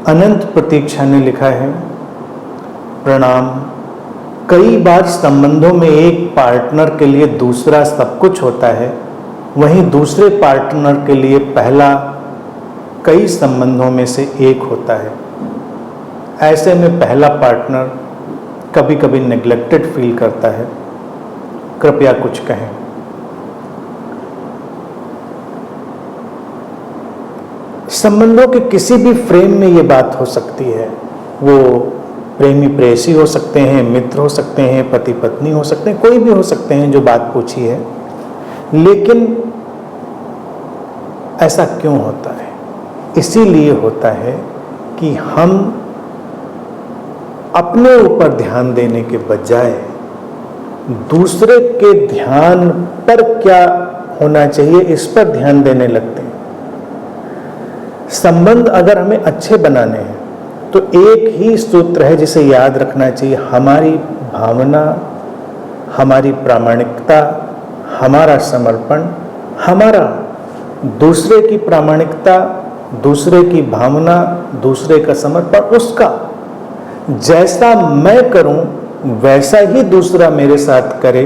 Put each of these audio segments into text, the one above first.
अनंत प्रतीक्षा ने लिखा है, प्रणाम। कई बार संबंधों में एक पार्टनर के लिए दूसरा सब कुछ होता है, वहीं दूसरे पार्टनर के लिए पहला कई संबंधों में से एक होता है। ऐसे में पहला पार्टनर कभी कभी नेग्लेक्टेड फील करता है। कृपया कुछ कहें। संबंधों के किसी भी फ्रेम में ये बात हो सकती है। वो प्रेमी प्रेयसी हो सकते हैं, मित्र हो सकते हैं, पति पत्नी हो सकते हैं, कोई भी हो सकते हैं जो बात पूछी है। लेकिन ऐसा क्यों होता है? इसीलिए होता है कि हम अपने ऊपर ध्यान देने के बजाय दूसरे के ध्यान पर क्या होना चाहिए इस पर ध्यान देने लगते हैं। संबंध अगर हमें अच्छे बनाने हैं तो एक ही सूत्र है जिसे याद रखना चाहिए। हमारी भावना, हमारी प्रामाणिकता, हमारा समर्पण, हमारा दूसरे की प्रामाणिकता, दूसरे की भावना, दूसरे का समर्पण, उसका जैसा मैं करूं वैसा ही दूसरा मेरे साथ करे।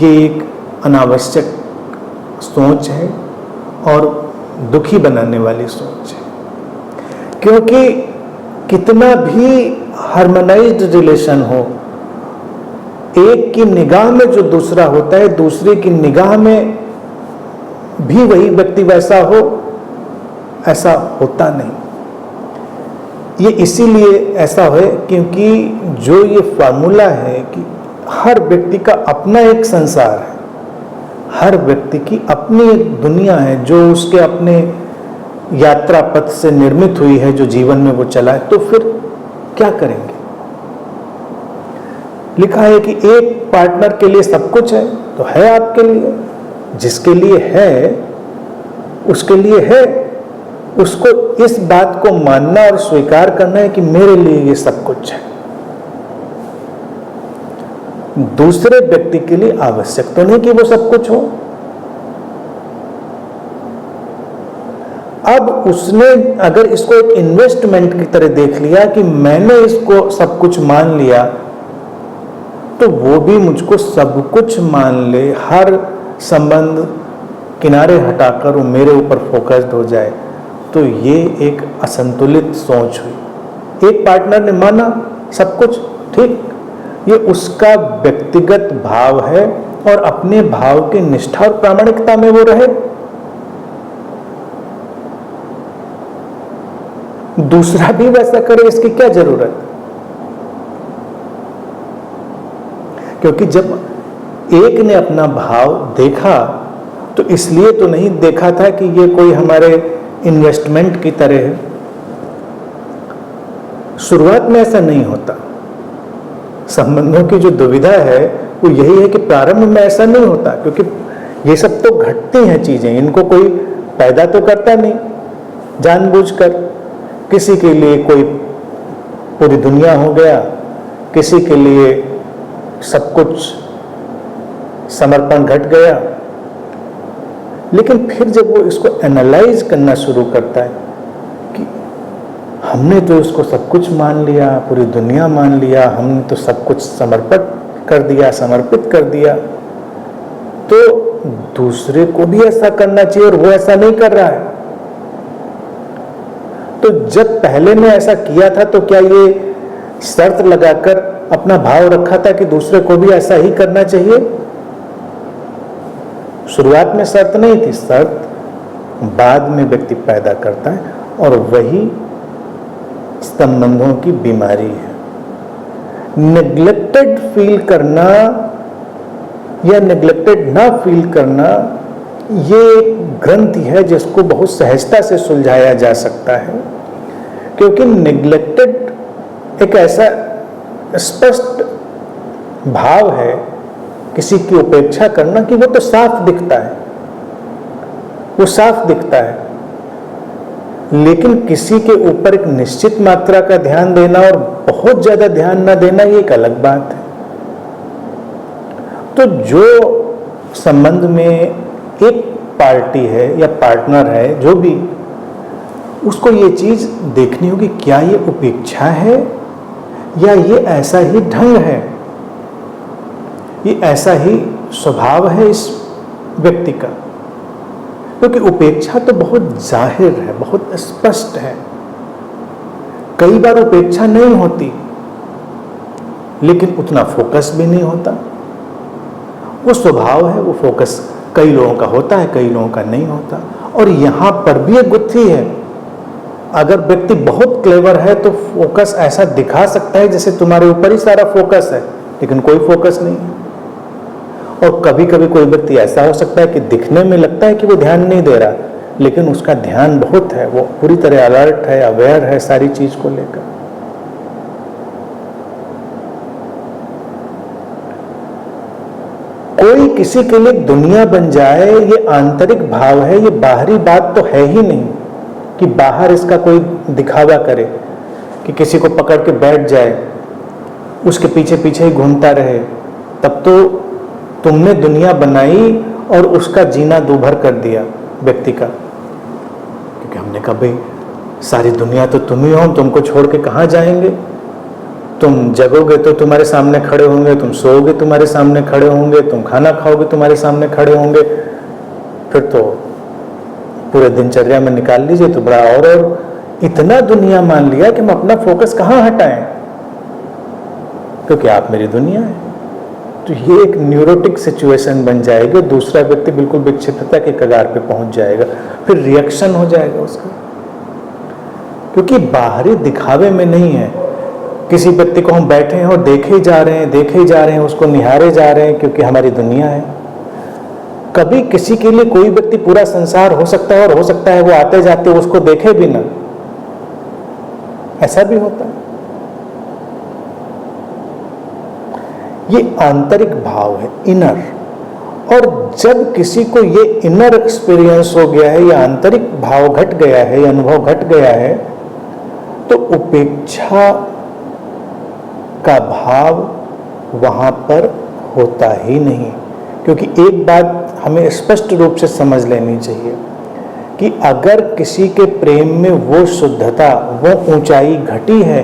ये एक अनावश्यक सोच है और दुखी बनाने वाली सोच है। क्योंकि कितना भी हार्मोनाइज्ड रिलेशन हो, एक की निगाह में जो दूसरा होता है, दूसरे की निगाह में भी वही व्यक्ति वैसा हो, ऐसा होता नहीं। ये इसीलिए ऐसा है क्योंकि जो ये फार्मूला है कि हर व्यक्ति का अपना एक संसार है, हर व्यक्ति की अपनी एक दुनिया है जो उसके अपने यात्रा पथ से निर्मित हुई है, जो जीवन में वो चला है। तो फिर क्या करेंगे? लिखा है कि एक पार्टनर के लिए सब कुछ है, तो है आपके लिए। जिसके लिए है उसके लिए है। उसको इस बात को मानना और स्वीकार करना है कि मेरे लिए ये सब कुछ है। दूसरे व्यक्ति के लिए आवश्यक तो नहीं कि वो सब कुछ हो। अब उसने अगर इसको एक इन्वेस्टमेंट की तरह देख लिया कि मैंने इसको सब कुछ मान लिया, तो वो भी मुझको सब कुछ मान ले, हर संबंध किनारे हटाकर वो मेरे ऊपर फोकस्ड हो जाए, तो ये एक असंतुलित सोच हुई। एक पार्टनर ने माना सब कुछ ठीक, ये उसका व्यक्तिगत भाव है और अपने भाव की निष्ठा और प्रामाणिकता में वो रहे। दूसरा भी वैसा करे, इसकी क्या जरूरत? क्योंकि जब एक ने अपना भाव देखा तो इसलिए तो नहीं देखा था कि ये कोई हमारे इन्वेस्टमेंट की तरह है। शुरुआत में ऐसा नहीं होता। संबंधों की जो दुविधा है वो यही है कि प्रारंभ में ऐसा नहीं होता, क्योंकि ये सब तो घटती हैं चीजें, इनको कोई पैदा तो करता नहीं जानबूझकर। किसी के लिए कोई पूरी दुनिया हो गया, किसी के लिए सब कुछ समर्पण घट गया। लेकिन फिर जब वो इसको एनालाइज करना शुरू करता है कि हमने तो इसको सब कुछ मान लिया, पूरी दुनिया मान लिया, हमने तो सब कुछ समर्पित कर दिया, समर्पित कर दिया, तो दूसरे को भी ऐसा करना चाहिए और वो ऐसा नहीं कर रहा है। तो जब पहले ने ऐसा किया था तो क्या ये शर्त लगाकर अपना भाव रखा था कि दूसरे को भी ऐसा ही करना चाहिए? शुरुआत में शर्त नहीं थी, शर्त बाद में व्यक्ति पैदा करता है, और वही संबंधों की बीमारी है। नेग्लेक्टेड फील करना या नेग्लेक्टेड ना फील करना, ये एक ग्रंथि है जिसको बहुत सहजता से सुलझाया जा सकता है। क्योंकि नेग्लेक्टेड एक ऐसा स्पष्ट भाव है, किसी की उपेक्षा करना, कि वो तो साफ दिखता है, वो साफ दिखता है। लेकिन किसी के ऊपर एक निश्चित मात्रा का ध्यान देना और बहुत ज्यादा ध्यान ना देना, ये एक अलग बात है। तो जो संबंध में एक पार्टी है या पार्टनर है, जो भी, उसको ये चीज देखनी होगी, क्या ये उपेक्षा है या ये ऐसा ही ढंग है, ये ऐसा ही स्वभाव है इस व्यक्ति का। क्योंकि उपेक्षा तो बहुत जाहिर है, बहुत स्पष्ट है। कई बार उपेक्षा नहीं होती लेकिन उतना फोकस भी नहीं होता। वो स्वभाव है, वो फोकस कई लोगों का होता है, कई लोगों का नहीं होता। और यहां पर भी एक गुत्थी है, अगर व्यक्ति बहुत क्लेवर है तो फोकस ऐसा दिखा सकता है जैसे तुम्हारे ऊपर ही सारा फोकस है, लेकिन कोई फोकस नहीं है। और कभी कभी कोई व्यक्ति ऐसा हो सकता है कि दिखने में लगता है कि वो ध्यान नहीं दे रहा, लेकिन उसका ध्यान बहुत है, वो पूरी तरह अलर्ट है, अवेयर है सारी चीज को लेकर। कोई किसी के लिए दुनिया बन जाए, ये आंतरिक भाव है, ये बाहरी बात तो है ही नहीं कि बाहर इसका कोई दिखावा करे, कि किसी को पकड़ के बैठ जाए, उसके पीछे पीछे ही घूमता रहे। तब तो तुमने दुनिया बनाई और उसका जीना दूभर कर दिया व्यक्ति का। क्योंकि हमने कहा भाई सारी दुनिया तो तुम ही हो, तुमको छोड़ के कहाँ जाएंगे। तुम जगोगे तो तुम्हारे सामने खड़े होंगे, तुम सोओगे तुम्हारे सामने खड़े होंगे, तुम खाना खाओगे तुम्हारे सामने खड़े होंगे। फिर तो पूरे दिनचर्या में निकाल लीजिए तो बड़ा। और इतना दुनिया मान लिया कि हम अपना फोकस कहाँ हटाएं, क्योंकि आप मेरी दुनिया है। तो ये एक न्यूरोटिक सिचुएशन बन जाएगी। दूसरा व्यक्ति बिल्कुल विक्षिप्तता के कगार पे पहुंच जाएगा, फिर रिएक्शन हो जाएगा उसका। क्योंकि बाहरी दिखावे में नहीं है। किसी व्यक्ति को हम बैठे हैं और देखे ही जा रहे हैं, देखे ही जा रहे हैं, उसको निहारे जा रहे हैं, क्योंकि हमारी दुनिया है। कभी किसी के लिए कोई व्यक्ति पूरा संसार हो सकता है, और हो सकता है वो आते जाते उसको देखे भी ना, ऐसा भी होता है। ये आंतरिक भाव है, इनर। और जब किसी को ये इनर एक्सपीरियंस हो गया है, या आंतरिक भाव घट गया है, या अनुभव घट गया है, तो उपेक्षा का भाव वहां पर होता ही नहीं। क्योंकि एक बात हमें स्पष्ट रूप से समझ लेनी चाहिए कि अगर किसी के प्रेम में वो शुद्धता, वो ऊंचाई घटी है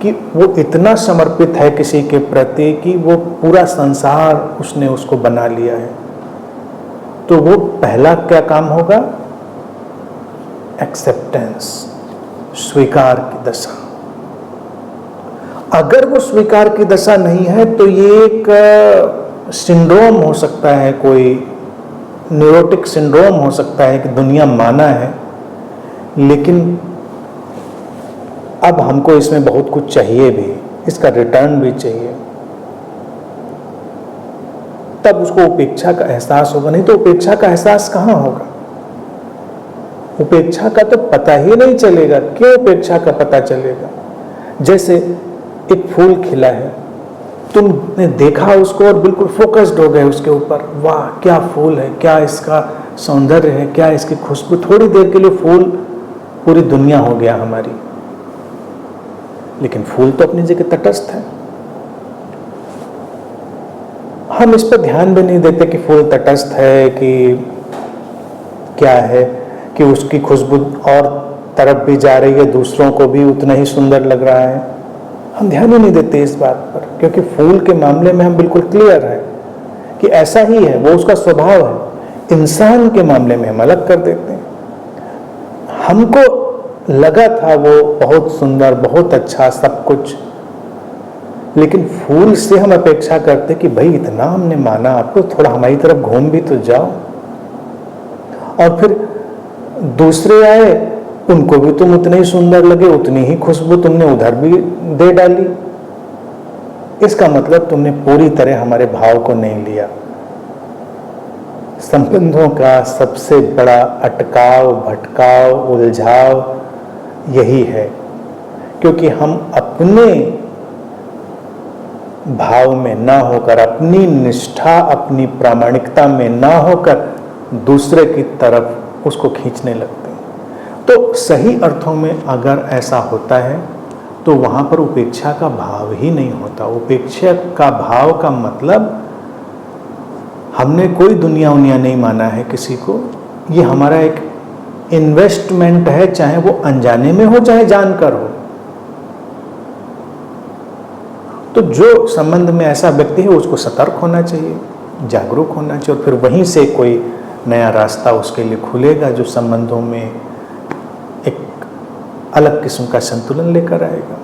कि वो इतना समर्पित है किसी के प्रति कि वो पूरा संसार उसने उसको बना लिया है, तो वो पहला क्या काम होगा? एक्सेप्टेंस, स्वीकार की दशा। अगर वो स्वीकार की दशा नहीं है तो ये एक सिंड्रोम हो सकता है, कोई न्यूरोटिक सिंड्रोम हो सकता है कि दुनिया माना है, लेकिन अब हमको इसमें बहुत कुछ चाहिए भी, इसका रिटर्न भी चाहिए। तब उसको उपेक्षा का एहसास होगा। नहीं तो उपेक्षा का एहसास कहाँ होगा? उपेक्षा का तो पता ही नहीं चलेगा। क्यों उपेक्षा का पता चलेगा? जैसे एक फूल खिला है, तुमने देखा उसको और बिल्कुल फोकस्ड हो गए उसके ऊपर, वाह क्या फूल है, क्या इसका सौंदर्य है, क्या इसकी खुशबू। थोड़ी देर के लिए फूल पूरी दुनिया हो गया हमारी, लेकिन फूल तो अपनी जगह तटस्थ है। हम इस पर ध्यान भी नहीं देते कि फूल तटस्थ है कि क्या है, कि उसकी खुशबू और तरफ भी जा रही है, दूसरों को भी उतना ही सुंदर लग रहा है। हम ध्यान ही नहीं देते इस बात पर, क्योंकि फूल के मामले में हम बिल्कुल क्लियर है कि ऐसा ही है, वो उसका स्वभाव है। इंसान के मामले में हम अलग कर देते हैं। हमको लगा था वो बहुत सुंदर, बहुत अच्छा सब कुछ, लेकिन फूल से हम अपेक्षा करते कि भाई इतना हमने माना आपको, थोड़ा हमारी तरफ घूम भी तो जाओ। और फिर दूसरे आए, उनको भी तुम उतने ही सुंदर लगे, उतनी ही खुशबू तुमने उधर भी दे डाली। इसका मतलब तुमने पूरी तरह हमारे भाव को नहीं लिया। संबंधों का सबसे बड़ा अटकाव, भटकाव, उलझाव यही है, क्योंकि हम अपने भाव में ना होकर, अपनी निष्ठा, अपनी प्रामाणिकता में ना होकर दूसरे की तरफ उसको खींचने लगते हैं। तो सही अर्थों में अगर ऐसा होता है तो वहाँ पर उपेक्षा का भाव ही नहीं होता। उपेक्षा का भाव का मतलब हमने कोई दुनिया उनिया नहीं माना है किसी को, ये हमारा एक इन्वेस्टमेंट है, चाहे वो अनजाने में हो चाहे जानकर हो। तो जो संबंध में ऐसा व्यक्ति है उसको सतर्क होना चाहिए, जागरूक होना चाहिए, और फिर वहीं से कोई नया रास्ता उसके लिए खुलेगा जो संबंधों में एक अलग किस्म का संतुलन लेकर आएगा।